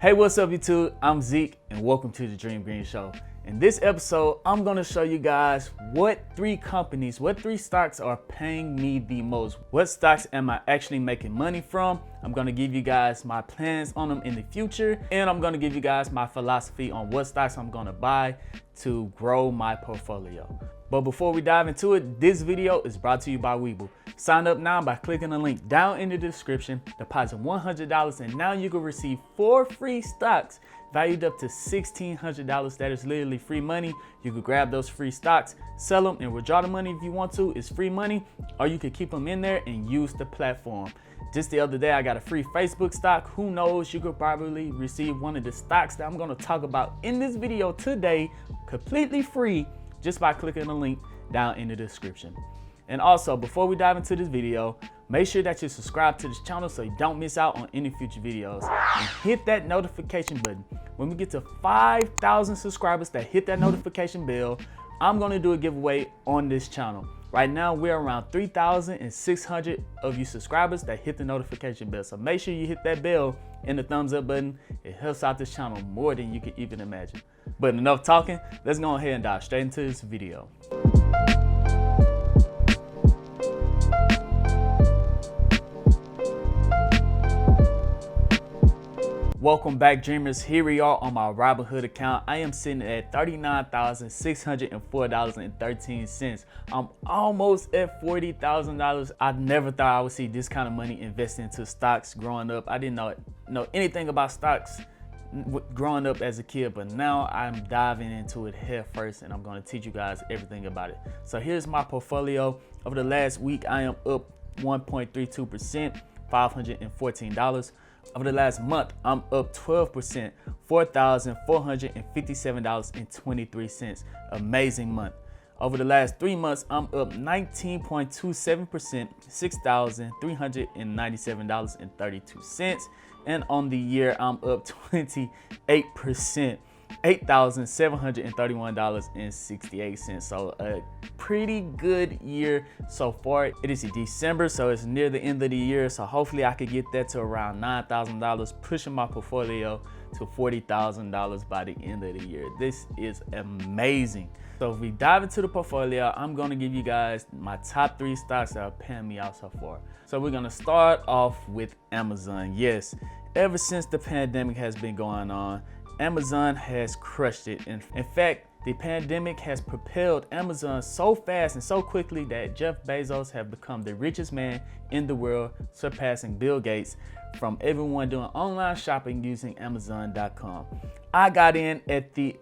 Hey, what's up YouTube? I'm Zeke and welcome to the Dream Green Show. In this episode, I'm gonna show you guys what three stocks are paying me the most. What stocks am I actually making money from? I'm gonna give you guys my plans on them in the future, and I'm gonna give you guys my philosophy on what stocks I'm gonna buy to grow my portfolio. But before we dive into it, this video is brought to you by Webull. Sign up now by clicking the link down in the description, deposit $100, and now you can receive 4 free stocks valued up to $1,600. That is literally free money. You could grab those free stocks, sell them, and withdraw the money if you want to. It's free money, or you could keep them in there and use the platform. Just the other day, I got a free Facebook stock. Who knows, you could probably receive one of the stocks that I'm gonna talk about in this video today, completely free, just by clicking the link down in the description. And also, before we dive into this video, make sure that you subscribe to this channel so you don't miss out on any future videos. And hit that notification button. When we get to 5,000 subscribers that hit that notification bell, I'm gonna do a giveaway on this channel. Right now, we're around 3,600 of you subscribers that hit the notification bell. So make sure you hit that bell and the thumbs up button. It helps out this channel more than you can even imagine. But enough talking, let's go ahead and dive straight into this video. Welcome back, dreamers. Here we are on my Robinhood account. I am sitting at $39,604.13. I'm almost at $40,000. I never thought I would see this kind of money invested into stocks growing up. I didn't know anything about stocks growing up as a kid, but now I'm diving into it head first, and I'm going to teach you guys everything about it. So here's my portfolio. Over the last week, I am up 1.32%, $514. Over the last month, I'm up 12%, $4,457.23. Amazing month. Over the last 3 months, I'm up 19.27%, $6,397.32. And on the year, I'm up 28%, $8,731.68. So a pretty good year so far. It is December, so it's near the end of the year. So hopefully I could get that to around $9,000, pushing my portfolio to $40,000 by the end of the year. This is amazing. So if we dive into the portfolio, I'm gonna give you guys my top 3 stocks that are paying me out so far. So we're gonna start off with Amazon. Yes, ever since the pandemic has been going on, Amazon has crushed it. In fact, the pandemic has propelled Amazon so fast and so quickly that Jeff Bezos has become the richest man in the world, surpassing Bill Gates, from everyone doing online shopping using Amazon.com. I got in at the,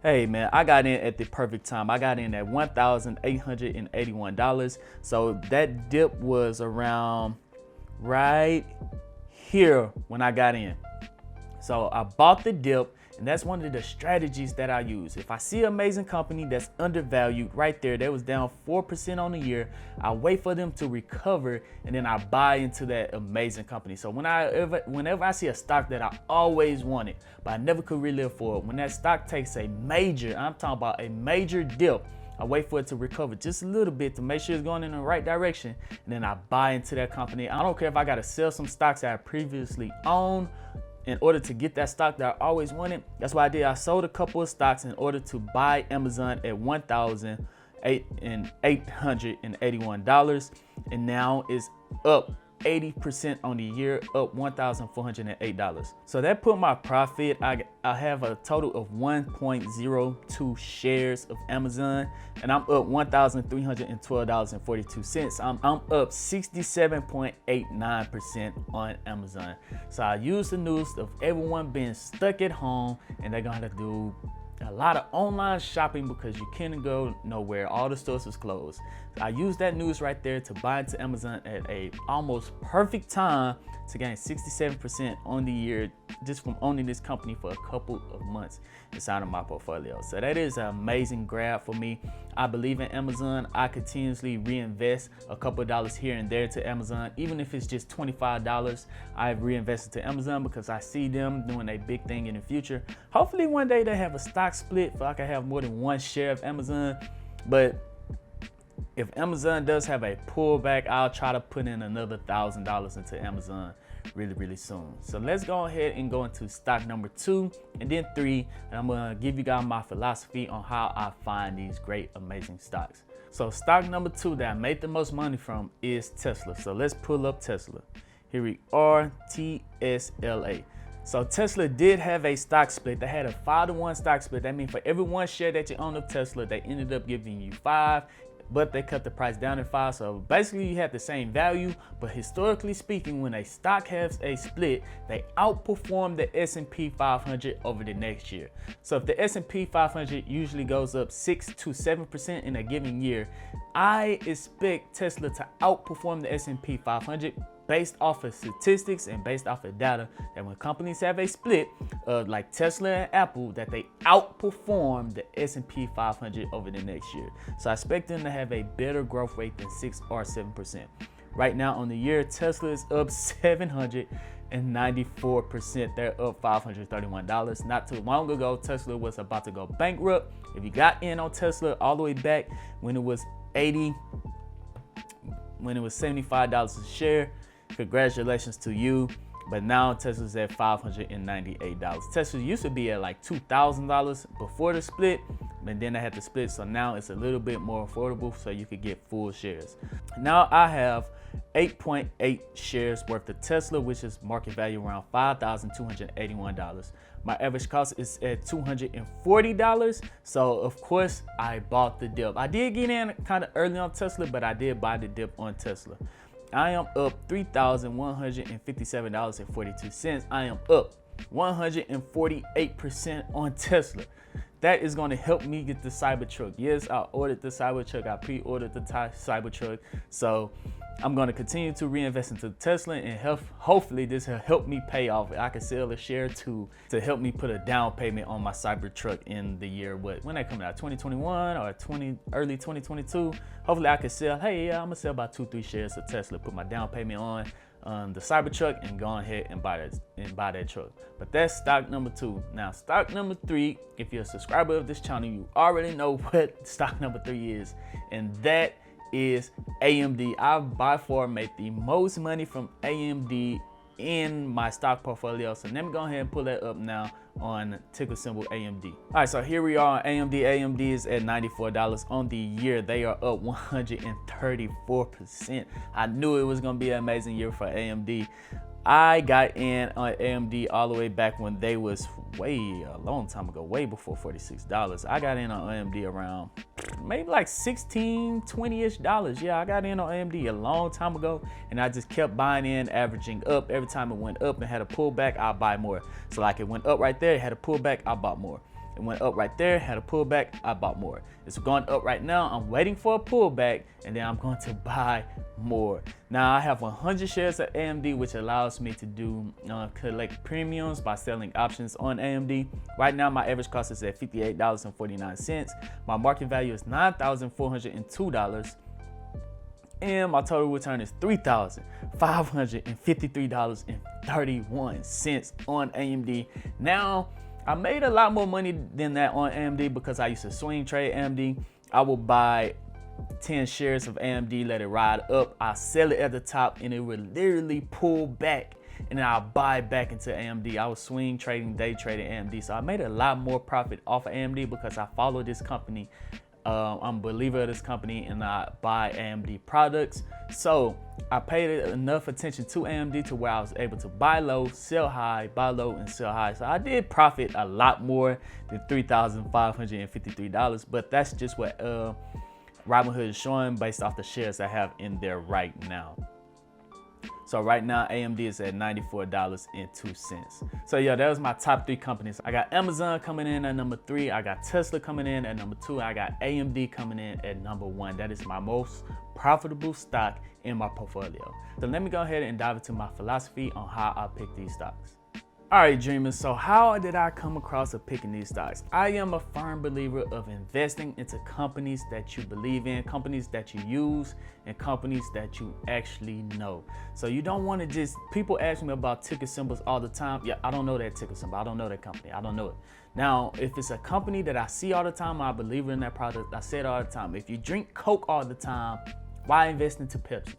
I got in at the perfect time. I got in at $1,881. So that dip was around right here when I got in. So I bought the dip, and that's one of the strategies that I use. If I see an amazing company that's undervalued right there, that was down 4% on the year, I wait for them to recover, and then I buy into that amazing company. So whenever I see a stock that I always wanted, but I never could really afford, when that stock takes a major, I'm talking about a major dip, I wait for it to recover just a little bit to make sure it's going in the right direction, and then I buy into that company. I don't care if I got to sell some stocks that I previously owned in order to get that stock that I always wanted. That's what I did. I sold a couple of stocks in order to buy Amazon at $1,881, and now it's up 80% on the year, up $1,408. So that put my profit, I have a total of 1.02 shares of Amazon, and I'm up $1,312.42. I'm up 67.89% on Amazon. So I use the news of everyone being stuck at home, and they're gonna do a lot of online shopping because you can't go nowhere. All the stores is closed. I use that news right there to buy into Amazon at a almost perfect time to gain 67% on the year just from owning this company for a couple of months inside of my portfolio. So that is an amazing grab for me. I believe in Amazon. I continuously reinvest a couple of dollars here and there to Amazon. Even if it's just $25, I've reinvested to Amazon because I see them doing a big thing in the future. Hopefully one day they have a stock split so I can have more than one share of Amazon. But if Amazon does have a pullback, I'll try to put in another $1,000 into Amazon really soon. So let's go ahead and go into stock number 2 and then 3, and I'm gonna give you guys my philosophy on how I find these great, amazing stocks. So stock number 2 that I made the most money from is Tesla. So let's pull up Tesla. Here we are, TSLA. So Tesla did have a stock split. They had a 5-to-1 stock split. That means for every 1 share that you own of Tesla, they ended up giving you 5, but they cut the price down to 5. So basically you have the same value, but historically speaking, when a stock has a split, they outperform the S&P 500 over the next year. So if the S&P 500 usually goes up 6 to 7% in a given year, I expect Tesla to outperform the S&P 500 based off of statistics and based off of data, that when companies have a split, like Tesla and Apple, that they outperform the S&P 500 over the next year. So I expect them to have a better growth rate than 6 or 7%. Right now on the year, Tesla is up 794%. They're up $531. Not too long ago, Tesla was about to go bankrupt. If you got in on Tesla all the way back when it was $75 a share, congratulations to you. But now Tesla's at $598. Tesla used to be at like $2,000 before the split, and then they had the split, so now it's a little bit more affordable, so you could get full shares. Now I have 8.8 shares worth of Tesla, which is market value around $5,281. My average cost is at $240. So of course I bought the dip. I did get in kind of early on Tesla, but I did buy the dip on Tesla. I am up $3,157.42. I am up 148% on Tesla. That is going to help me get the Cybertruck. Yes, I ordered the Cybertruck. I pre-ordered the Cybertruck. So I'm going to continue to reinvest into Tesla, and hopefully this will help me pay off. I can sell a share to help me put a down payment on my Cybertruck in the year, when they come out, 2021 or early 2022. Hopefully I can sell, I'm going to sell about 2-3 shares of Tesla, put my down payment on the Cybertruck, and go ahead and buy that truck. But that's stock number 2. Now stock number 3, if you're a subscriber of this channel, you already know what stock number 3 is, and that is AMD. I by far made the most money from AMD in my stock portfolio. So let me go ahead and pull that up now on ticker symbol AMD. All right, so here we are on AMD. AMD is at $94 on the year. They are up 134%. I knew it was gonna be an amazing year for AMD. I got in on AMD all the way back when they was a long time ago, way before $46. I got in on AMD around maybe like $16, $20-ish. Yeah, I got in on AMD a long time ago, and I just kept buying in, averaging up. Every time it went up and had a pullback, I'll buy more. So like it went up right there, it had a pullback, I bought more. It went up right there, had a pullback, I bought more. It's going up right now. I'm waiting for a pullback, and then I'm going to buy more. Now I have 100 shares of AMD, which allows me to do collect premiums by selling options on AMD. Right now my average cost is at $58.49. My market value is $9,402. And my total return is $3,553.31 on AMD. Now, I made a lot more money than that on AMD because I used to swing trade AMD. I will buy 10 shares of AMD, let it ride up. I sell it at the top, and it would literally pull back, and then I'll buy back into AMD. I was swing trading, day trading AMD. So I made a lot more profit off of AMD because I follow this company. I'm a believer of this company, and I buy AMD products. So I paid enough attention to AMD to where I was able to buy low, sell high, buy low, and sell high. So I did profit a lot more than $3,553, but that's just what Robinhood is showing based off the shares I have in there right now. So right now, AMD is at $94.02. So yeah, that was my top 3 companies. I got Amazon coming in at number 3. I got Tesla coming in at number 2. I got AMD coming in at number 1. That is my most profitable stock in my portfolio. So let me go ahead and dive into my philosophy on how I pick these stocks. All right, dreamers, so how did I come across of picking these stocks? I am a firm believer of investing into companies that you believe in, companies that you use, and companies that you actually know. So you don't want to just, people ask me about ticker symbols all the time. Yeah, I don't know that ticker symbol. I don't know that company. I don't know it. Now, if it's a company that I see all the time, I believe in that product. I say it all the time. If you drink Coke all the time, why invest into Pepsi?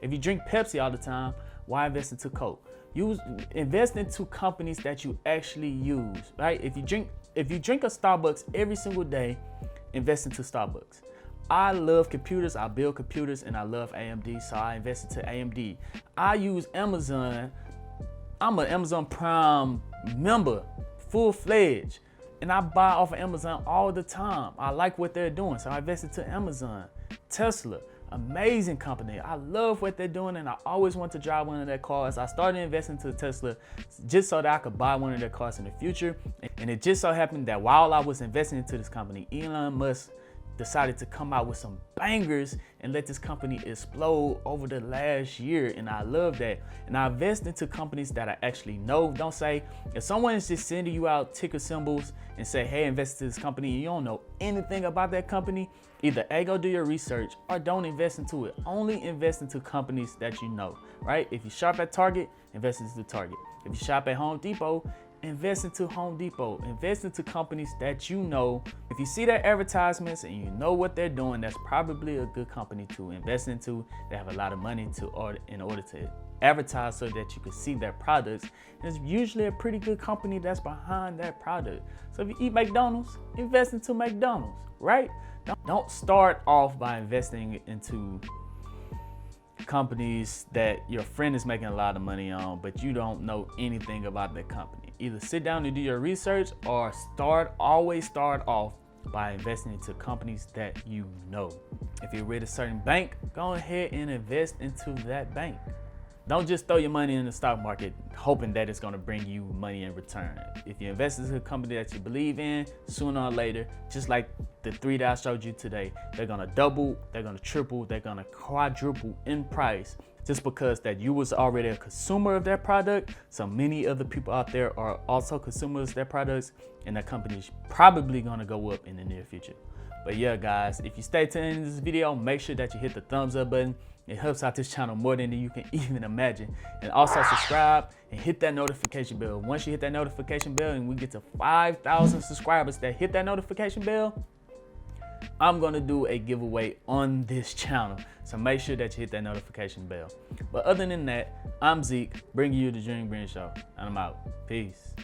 If you drink Pepsi all the time, Why invest into Coke? Invest into companies that you actually use, right? If you drink a Starbucks every single day, invest into Starbucks. I love computers, I build computers, and I love AMD, so I invest into AMD. I use Amazon. I'm an Amazon Prime member, full-fledged, and I buy off of Amazon all the time. I like what they're doing, so I invest into Amazon. Tesla, amazing company. I love what they're doing, and I always want to drive one of their cars. I started investing into Tesla just so that I could buy one of their cars in the future. And it just so happened that while I was investing into this company, Elon Musk decided to come out with some bangers and let this company explode over the last year, and I love that. And I invest into companies that I actually know. Don't say, if someone is just sending you out ticker symbols and say, hey, invest in this company, and you don't know anything about that company, either A, go do your research, or don't invest into it. Only invest into companies that you know, right? If you shop at Target, invest into Target. If you shop at Home Depot, invest into Home Depot. Invest into companies that you know. If you see their advertisements and you know what they're doing, that's probably a good company to invest into. They have a lot of money in order to advertise so that you can see their products. And it's usually a pretty good company that's behind that product. So if you eat McDonald's, invest into McDonald's, right? Don't start off by investing into companies that your friend is making a lot of money on, but you don't know anything about that company. Either sit down and do your research, or always start off by investing into companies that you know. If you're with a certain bank, go ahead and invest into that bank. Don't just throw your money in the stock market hoping that it's going to bring you money in return. If you invest into a company that you believe in, sooner or later, just like the three that I showed you today, they're going to double, they're going to triple, they're going to quadruple in price, just because that you was already a consumer of their product. So many other people out there are also consumers of their products, and that company's probably going to go up in the near future. But yeah, guys, if you stay tuned in this video, make sure that you hit the thumbs up button. It helps out this channel more than you can even imagine. And also subscribe and hit that notification bell. Once you hit that notification bell and we get to 5,000 subscribers that hit that notification bell, I'm gonna do a giveaway on this channel. So make sure that you hit that notification bell. But other than that, I'm Zeke, bringing you the Dream Green Show, and I'm out. Peace.